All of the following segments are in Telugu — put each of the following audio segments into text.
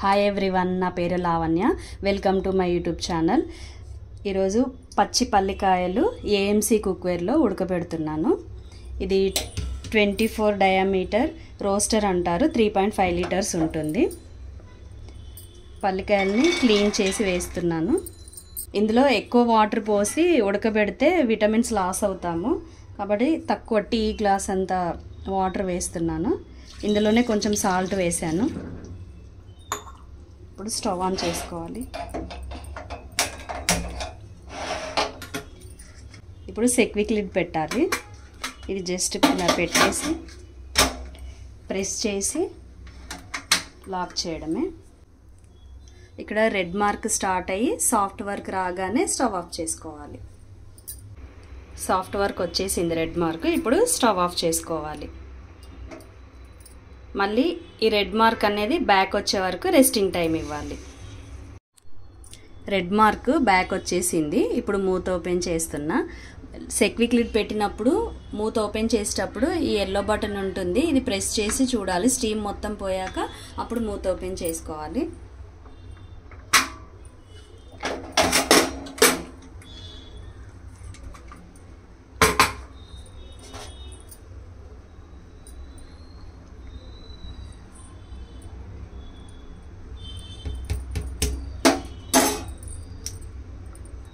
హాయ్ ఎవ్రీవన్, నా పేరు Lavanya. Welcome to my YouTube channel. ఈరోజు పచ్చి పల్లికాయలు ఏఎంసీ కుక్వేర్లో ఉడకబెడుతున్నాను. ఇది 24 డయామీటర్ రోస్టర్ అంటారు. 3.5 లీటర్స్ ఉంటుంది. పల్లికాయల్ని క్లీన్ చేసి వేస్తున్నాను. ఇందులో ఎక్కువ వాటర్ పోసి ఉడకబెడితే విటమిన్స్ లాస్ అవుతాము కాబట్టి తక్కువ టీ గ్లాస్ అంత వాటర్ వేస్తున్నాను. ఇందులోనే కొంచెం సాల్ట్ వేసాను. ఇప్పుడు స్టవ్ ఆన్ చేసుకోవాలి. ఇప్పుడు సెక్విక్ లిడ్ పెట్టాలి. ఇది జస్ట్ ఇలా పెట్టేసి ప్రెస్ చేసి లాక్ చేయడమే. ఇక్కడ రెడ్ మార్క్ స్టార్ట్ అయ్యి సాఫ్ట్ వర్క్ రాగానే స్టవ్ ఆఫ్ చేసుకోవాలి. సాఫ్ట్ వర్క్ వచ్చేసింది రెడ్ మార్క్. ఇప్పుడు స్టవ్ ఆఫ్ చేసుకోవాలి. మళ్ళీ ఈ రెడ్ మార్క్ అనేది బ్యాక్ వచ్చే వరకు రెస్టింగ్ టైం ఇవ్వాలి. రెడ్ మార్క్ బ్యాక్ వచ్చేసింది. ఇప్పుడు మూత ఓపెన్ చేస్తున్నా. సెక్విక్ లిడ్ పెట్టినప్పుడు మూత ఓపెన్ చేసేటప్పుడు ఈ ఎల్లో బటన్ ఉంటుంది. ఇది ప్రెస్ చేసి చూడాలి. స్టీమ్ మొత్తం పోయాక అప్పుడు మూత ఓపెన్ చేసుకోవాలి.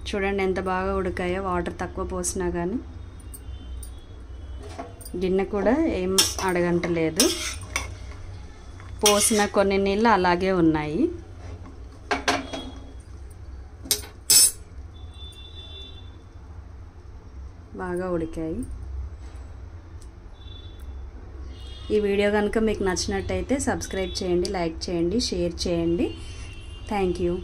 చూడండి ఎంత బాగా ఉడికాయో. వాటర్ తక్కువ పోసినా కానీ గిన్నె కూడా ఏం అడగంటలేదు. పోసిన కొన్ని నీళ్ళు అలాగే ఉన్నాయి. బాగా ఉడికాయి. ఈ వీడియో కనుక మీకు నచ్చినట్టయితే సబ్స్క్రైబ్ చేయండి, లైక్ చేయండి, షేర్ చేయండి. Thank you.